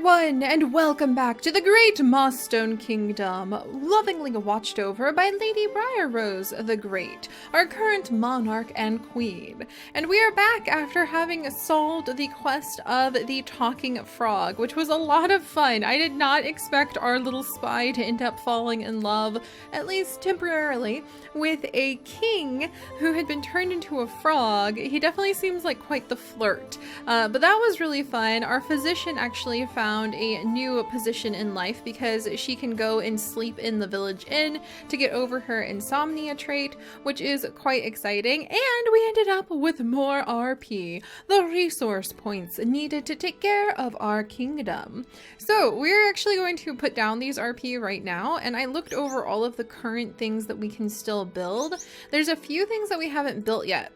everyone, and welcome back to the Great Mossstone Kingdom, lovingly watched over by Lady Briarrose the Great, our current monarch and queen. And we are back after having solved the quest of the talking frog, which was a lot of fun. I did not expect our little spy to end up falling in love, at least temporarily, with a king who had been turned into a frog. He definitely seems like quite the flirt, but that was really fun. Our physician actually found a new position in life because she can go and sleep in the village inn to get over her insomnia trait, which is quite exciting. And we ended up with more RP, the resource points needed to take care of our kingdom. So we're actually going to put down these RP right now, and I looked over all of the current things that we can still build. There's a few things that we haven't built yet.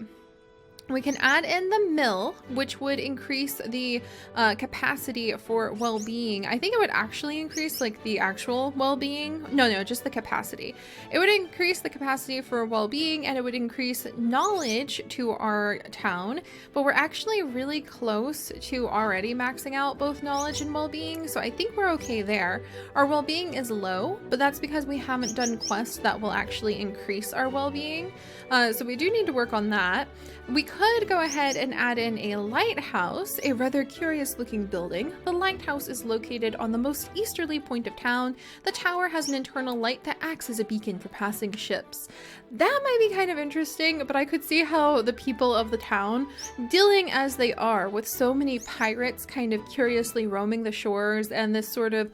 We can add in the mill, which would increase the capacity for well-being. I think it would actually increase like the actual well-being. No, just the capacity. It would increase the capacity for well-being, and it would increase knowledge to our town, but we're actually really close to already maxing out both knowledge and well-being, so I think we're okay there. Our well-being is low, but that's because we haven't done quests that will actually increase our well-being, so we do need to work on that. We could go ahead and add in a lighthouse, a rather curious looking building. The lighthouse is located on the most easterly point of town. The tower has an internal light that acts as a beacon for passing ships. That might be kind of interesting, but I could see how the people of the town, dealing as they are with so many pirates kind of curiously roaming the shores, and this sort of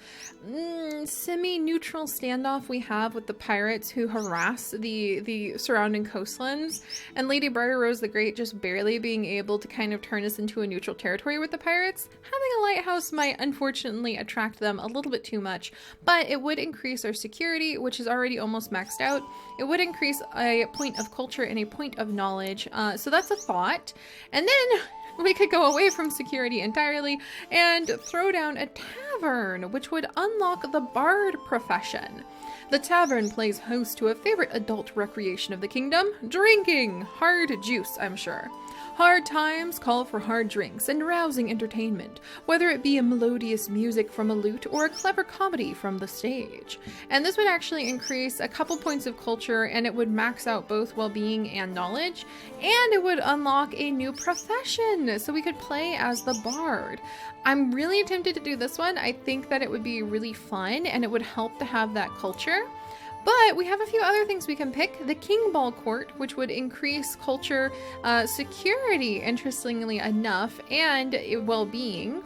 semi-neutral standoff we have with the pirates who harass the surrounding coastlands, and Lady Briarrose the Great just barely being able to kind of turn us into a neutral territory with the pirates. Having a lighthouse might unfortunately attract them a little bit too much, but it would increase our security, which is already almost maxed out. It would increase a point of culture and a point of knowledge, so that's a thought. And then we could go away from security entirely and throw down a tavern, which would unlock the bard profession. The tavern plays host to a favorite adult recreation of the kingdom, drinking. Hard juice, I'm sure. Hard times call for hard drinks and rousing entertainment, whether it be a melodious music from a lute or a clever comedy from the stage. And this would actually increase a couple points of culture, and it would max out both well-being and knowledge, and it would unlock a new profession, so we could play as the bard. I'm really tempted to do this one. I think that it would be really fun, and it would help to have that culture. But we have a few other things we can pick. The King Ball Court, which would increase culture, security, interestingly enough, and well-being.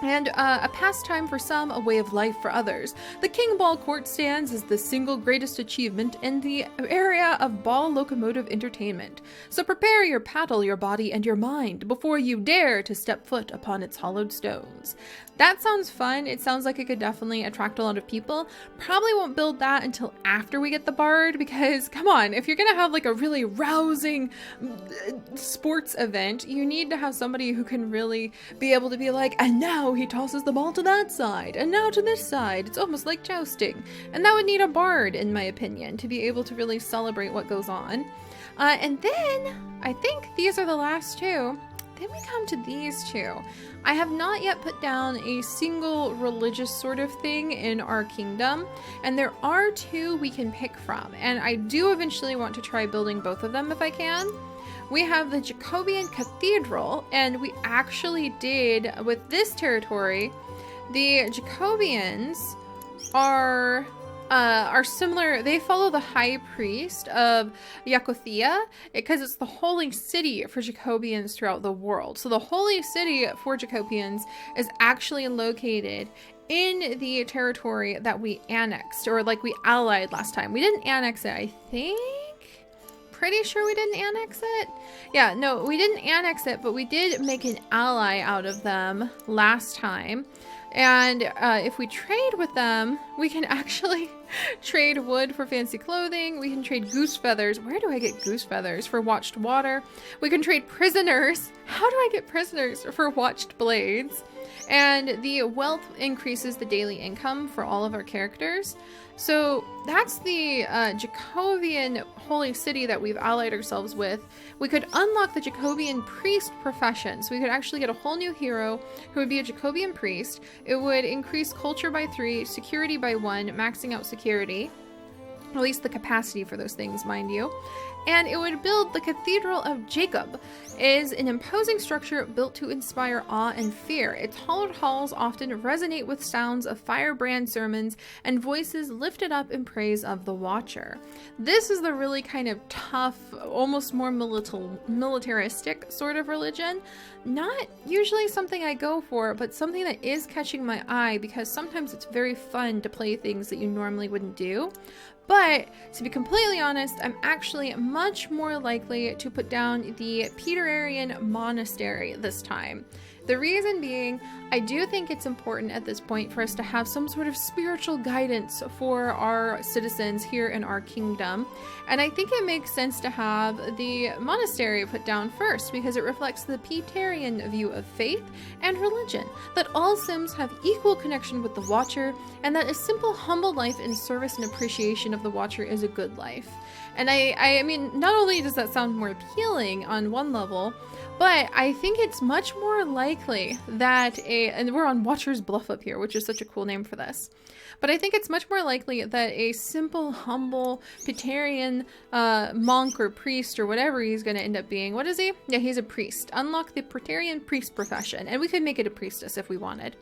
And a pastime for some, a way of life for others. The King Ball Court stands as the single greatest achievement in the area of ball locomotive entertainment. So prepare your paddle, your body, and your mind before you dare to step foot upon its hollowed stones. That sounds fun. It sounds like it could definitely attract a lot of people. Probably won't build that until after we get the bard, because come on, if you're gonna have like a really rousing sports event, you need to have somebody who can really be able to be like, and now he tosses the ball to that side, and now to this side. It's almost like jousting. And that would need a bard, in my opinion, to be able to really celebrate what goes on. And then, I think these are the last two. Then we come to these two. I have not yet put down a single religious sort of thing in our kingdom, and there are two we can pick from, and I do eventually want to try building both of them if I can. We have the Jacobian Cathedral, and we actually did, with this territory, the Jacobians are similar. They follow the high priest of Yakothea because it's the holy city for Jacobians throughout the world. So the holy city for Jacobians is actually located in the territory that we annexed, or like we allied last time. We didn't annex it, I think. Pretty sure we didn't annex it. Yeah, no, we didn't annex it, but we did make an ally out of them last time. And if we trade with them, We can actually trade wood for fancy clothing. We can trade goose feathers. Where do I get goose feathers? For watched water. We can trade prisoners. How do I get prisoners? For watched blades. And the wealth increases the daily income for all of our characters. So that's the Jacobian holy city that we've allied ourselves with. We could unlock the Jacobian priest profession. So we could actually get a whole new hero who would be a Jacobian priest. It would increase culture by 3, security by 1, maxing out security. At least the capacity for those things, mind you. And it would build the Cathedral of Jacob. It is an imposing structure built to inspire awe and fear. Its hollowed halls often resonate with sounds of firebrand sermons and voices lifted up in praise of the Watcher. This is the really kind of tough, almost more militaristic sort of religion. Not usually something I go for, but something that is catching my eye because sometimes it's very fun to play things that you normally wouldn't do. But to be completely honest, I'm actually much more likely to put down the Peterarian monastery this time. The reason being, I do think it's important at this point for us to have some sort of spiritual guidance for our citizens here in our kingdom. And I think it makes sense to have the monastery put down first because it reflects the Petarian view of faith and religion, that all Sims have equal connection with the Watcher, and that a simple, humble life in service and appreciation of the Watcher is a good life. And I mean, not only does that sound more appealing on one level, but I think it's much more likely that and we're on Watcher's Bluff up here, which is such a cool name for this. But I think it's much more likely that a simple, humble Petarian monk or priest or whatever he's going to end up being. What is he? Yeah, he's a priest. Unlock the Petarian priest profession. And we could make it a priestess if we wanted.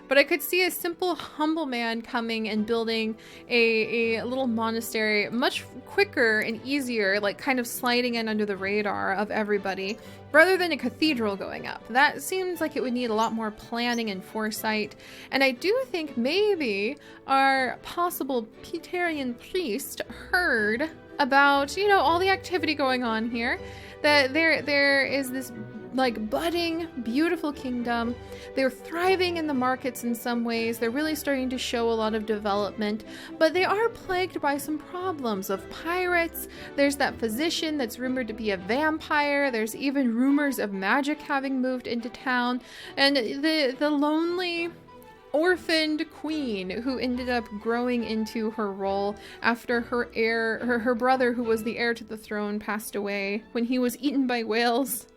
But I could see a simple, humble man coming and building a little monastery much quicker and easier, like kind of sliding in under the radar of everybody, rather than a cathedral going up. That seems like it would need a lot more planning and foresight. And I do think maybe our possible Petarian priest heard about, you know, all the activity going on here, that there is this like budding, beautiful kingdom. They're thriving in the markets in some ways. They're really starting to show a lot of development, but they are plagued by some problems of pirates. There's that physician that's rumored to be a vampire. There's even rumors of magic having moved into town, and the lonely orphaned queen who ended up growing into her role after her brother, who was the heir to the throne, passed away when he was eaten by whales.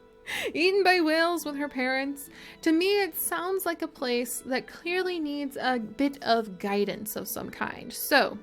Eaten by whales with her parents. To me, it sounds like a place that clearly needs a bit of guidance of some kind. So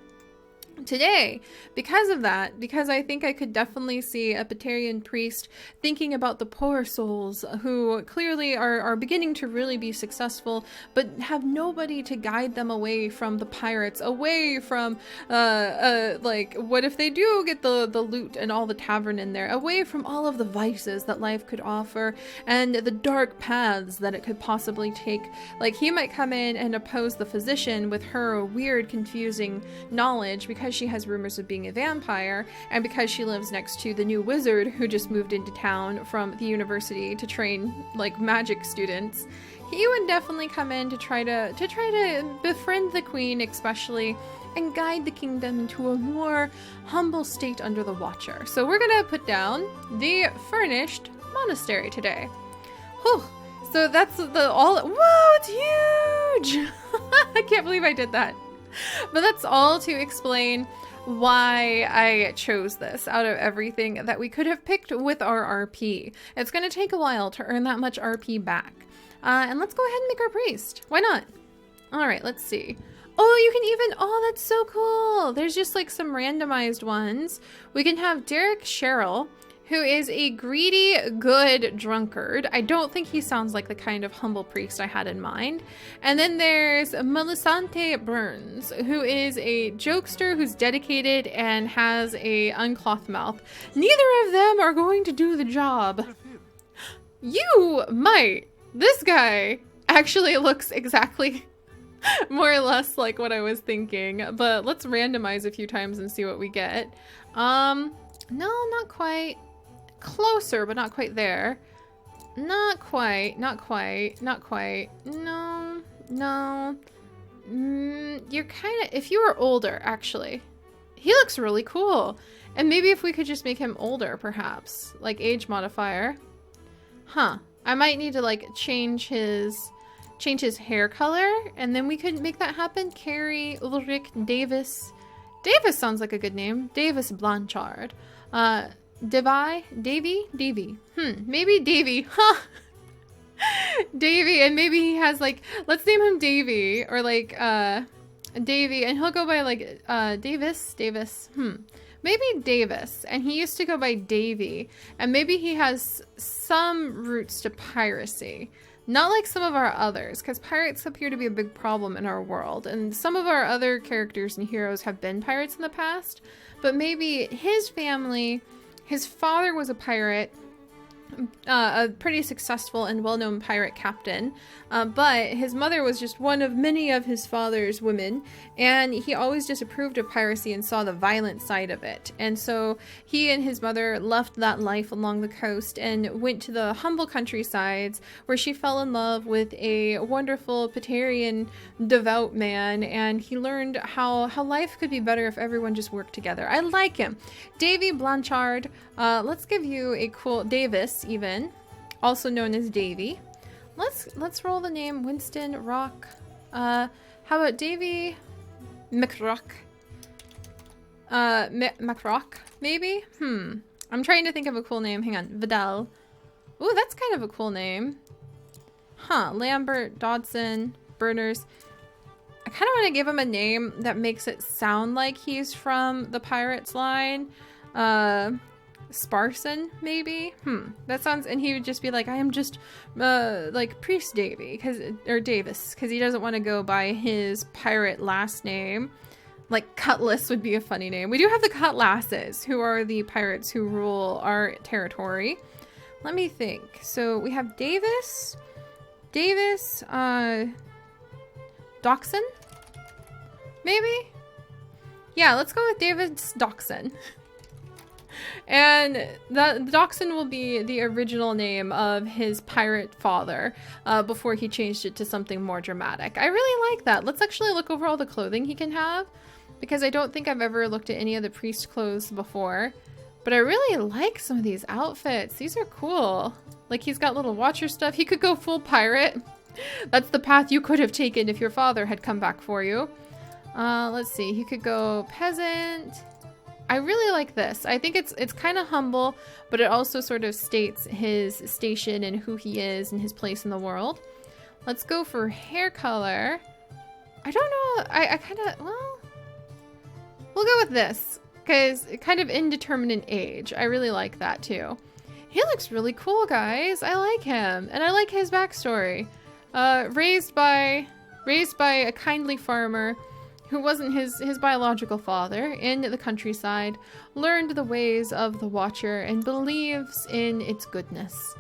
today, because of that, because I think I could definitely see a Petarian priest thinking about the poor souls who clearly are beginning to really be successful, but have nobody to guide them away from the pirates, away from, like, what if they do get the loot and all the tavern in there, away from all of the vices that life could offer, and the dark paths that it could possibly take. Like, he might come in and oppose the physician with her weird, confusing knowledge, because she has rumors of being a vampire, and because she lives next to the new wizard who just moved into town from the university to train like magic students. He would definitely come in to try to befriend the queen, especially, and guide the kingdom into a more humble state under the Watcher. So we're gonna put down the furnished monastery today. Whew. So that's whoa, it's huge! I can't believe I did that. But that's all to explain why I chose this out of everything that we could have picked with our RP. It's going to take a while to earn that much RP back. And let's go ahead and make our priest. Why not? All right, let's see. Oh, you can even, oh, that's so cool. There's just like some randomized ones. We can have Derek Sherrill, who is a greedy, good drunkard. I don't think he sounds like the kind of humble priest I had in mind. And then there's Melisante Burns, who is a jokester who's dedicated and has a unclothed mouth. Neither of them are going to do the job. You might. This guy actually looks exactly more or less like what I was thinking, but let's randomize a few times and see what we get. No, not quite. Closer, but not quite there. Not quite, not quite, not quite. No, no. You're kind of, if you were older, actually. He looks really cool. And maybe if we could just make him older, perhaps. Like age modifier. Huh. I might need to like change his hair color, and then we could make that happen. Carrie Ulrich Davis. Davis sounds like a good name. Davis Blanchard. Davy? Maybe Davy. Huh. Davy, and maybe he has like, let's name him Davy, or like Davy, and he'll go by like Davis. Maybe Davis, and he used to go by Davy, and maybe he has some roots to piracy. Not like some of our others, because pirates appear to be a big problem in our world, and some of our other characters and heroes have been pirates in the past, but maybe his family, his father was a pirate, a pretty successful and well-known pirate captain, but his mother was just one of many of his father's women, and he always disapproved of piracy and saw the violent side of it. And so he and his mother left that life along the coast and went to the humble countrysides, where she fell in love with a wonderful Patarian devout man, and he learned how life could be better if everyone just worked together. I like him. Davy Blanchard. Let's give you a cool Davis, even also known as Davy. Let's roll the name Winston Rock. How about Davy McRock? McRock, maybe? I'm trying to think of a cool name. Hang on. Vidal. Ooh, that's kind of a cool name. Huh. Lambert, Dodson, Berners. I kind of want to give him a name that makes it sound like he's from the Pirates line. Sparson, maybe? That sounds, and he would just be like, I am just, like, Priest Davy, or Davis, because he doesn't want to go by his pirate last name. Like, Cutlass would be a funny name. We do have the Cutlasses, who are the pirates who rule our territory. Let me think. So, we have Davis, Dachshund? Maybe? Yeah, let's go with Davis Dachshund. And the Dachshund will be the original name of his pirate father, before he changed it to something more dramatic. I really like that. Let's actually look over all the clothing he can have, because I don't think I've ever looked at any of the priest clothes before. But I really like some of these outfits. These are cool. Like, he's got little watcher stuff. He could go full pirate. That's the path you could have taken if your father had come back for you. Let's see. He could go peasant. I really like this. I think it's kind of humble, but it also sort of states his station and who he is and his place in the world. Let's go for hair color. I don't know. I kind of, well, we'll go with this, because kind of indeterminate age. I really like that too. He looks really cool, guys. I like him, and I like his backstory. Raised by a kindly farmer who wasn't his biological father, in the countryside, learned the ways of the Watcher and believes in its goodness.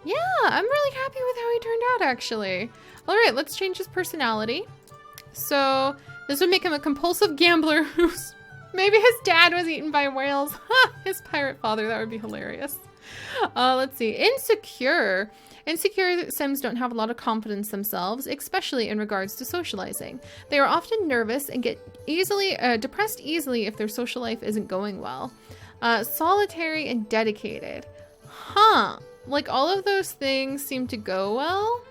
Yeah, I'm really happy with how he turned out, actually. All right, let's change his personality. So this would make him a compulsive gambler who's, maybe his dad was eaten by whales. His pirate father, that would be hilarious. Let's see, insecure. Insecure Sims don't have a lot of confidence themselves, especially in regards to socializing. They are often nervous and get depressed easily if their social life isn't going well. Solitary and dedicated. Like, all of those things seem to go well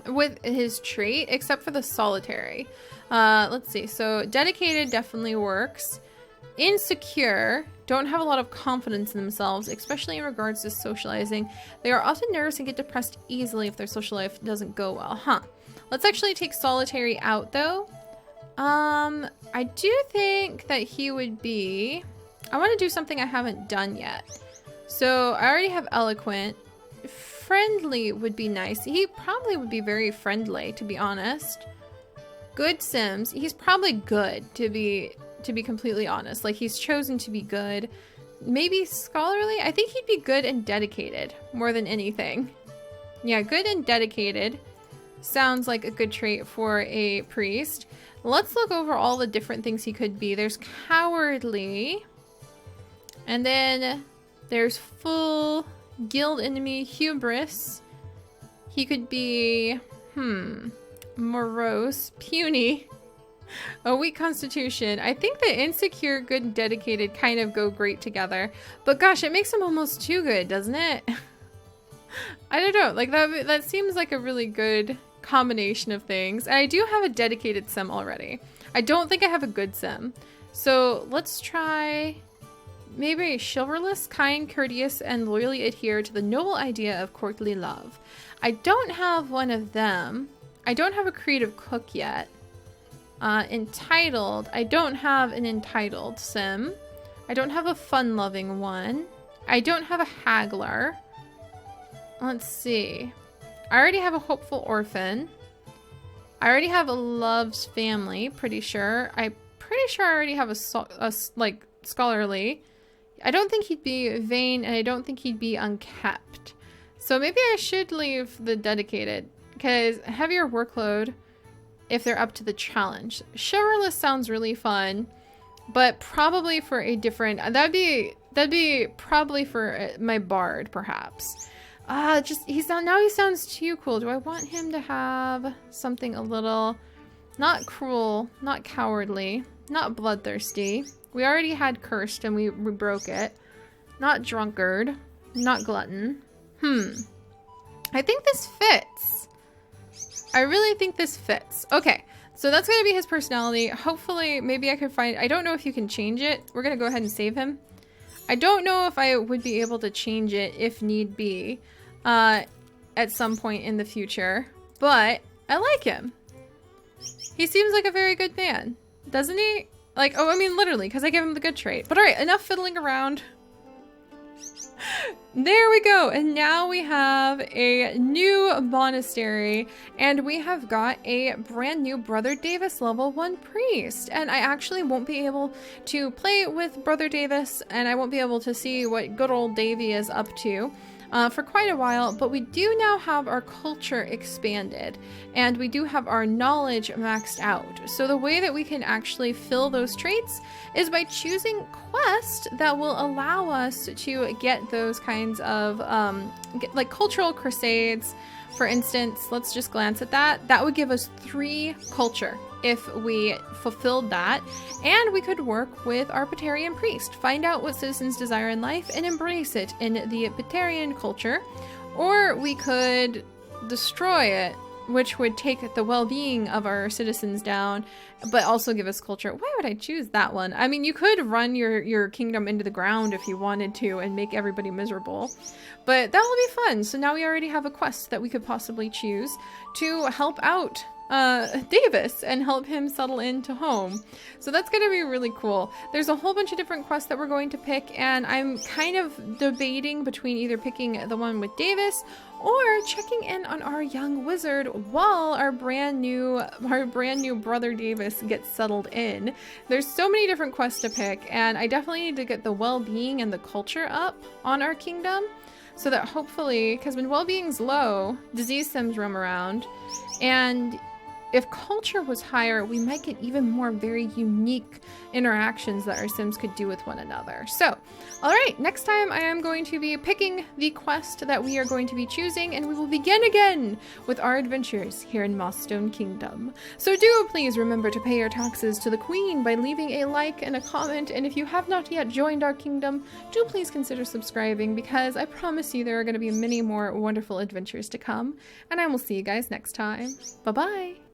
with his trait, except for the solitary. Let's see. So dedicated definitely works. Insecure, don't have a lot of confidence in themselves, especially in regards to socializing. They are often nervous and get depressed easily if their social life doesn't go well. Let's actually take solitary out, though. I do think that he would be... I want to do something I haven't done yet. So I already have eloquent. Friendly would be nice. He probably would be very friendly, to be honest. Good Sims. He's probably good, to be completely honest. Like, he's chosen to be good. Maybe scholarly? I think he'd be good and dedicated more than anything. Yeah, good and dedicated sounds like a good trait for a priest. Let's look over all the different things he could be. There's cowardly. And then there's full guild enemy hubris. He could be, morose, puny, a weak constitution. I think the insecure, good, and dedicated kind of go great together. But gosh, it makes him almost too good, doesn't it? I don't know. Like that seems like a really good combination of things. I do have a dedicated sim already. I don't think I have a good sim. So let's try maybe chivalrous, kind, courteous, and loyally adhere to the noble idea of courtly love. I don't have one of them. I don't have a creative cook yet. Entitled. I don't have an entitled sim. I don't have a fun-loving one. I don't have a haggler. Let's see. I already have a hopeful orphan. I already have a loves family, pretty sure. I'm pretty sure I already have a like scholarly. I don't think he'd be vain, and I don't think he'd be unkept. So maybe I should leave the dedicated, because heavier workload if they're up to the challenge. Chivalrous sounds really fun, but probably for a different, that'd be probably for my bard, perhaps. Now he sounds too cool. Do I want him to have something a little, not cruel, not cowardly, not bloodthirsty? We already had cursed and we broke it. Not drunkard, not glutton. I think this fits. I really think this fits. Okay, so that's gonna be his personality. Hopefully, maybe I could find, I don't know if you can change it. We're gonna go ahead and save him. I don't know if I would be able to change it if need be at some point in the future, but I like him. He seems like a very good man, doesn't he? Like, oh, I mean, literally, because I give him the good trait. But all right, enough fiddling around. There we go. And now we have a new monastery, and we have got a brand new Brother Davis level 1 priest. And I actually won't be able to play with Brother Davis, and I won't be able to see what good old Davy is up to for quite a while, but we do now have our culture expanded, and we do have our knowledge maxed out. So the way that we can actually fill those traits is by choosing quests that will allow us to get those kinds of like cultural crusades. For instance, let's just glance at that. That would give us 3 culture if we fulfilled that, and we could work with our Batarian priest, find out what citizens desire in life and embrace it in the Batarian culture, or we could destroy it, which would take the well-being of our citizens down, but also give us culture. Why would I choose that one? I mean, you could run your kingdom into the ground if you wanted to and make everybody miserable, but that will be fun. So now we already have a quest that we could possibly choose to help out Davis and help him settle into home. So that's going to be really cool. There's a whole bunch of different quests that we're going to pick, and I'm kind of debating between either picking the one with Davis or checking in on our young wizard while our brand new Brother Davis gets settled in. There's so many different quests to pick, and I definitely need to get the well-being and the culture up on our kingdom, so that hopefully, because when well-being's low, disease sims roam around, and if culture was higher, we might get even more very unique interactions that our Sims could do with one another. So, all right, next time I am going to be picking the quest that we are going to be choosing, and we will begin again with our adventures here in Mossstone Kingdom. So do please remember to pay your taxes to the Queen by leaving a like and a comment, and if you have not yet joined our kingdom, do please consider subscribing, because I promise you there are going to be many more wonderful adventures to come, and I will see you guys next time. Bye-bye!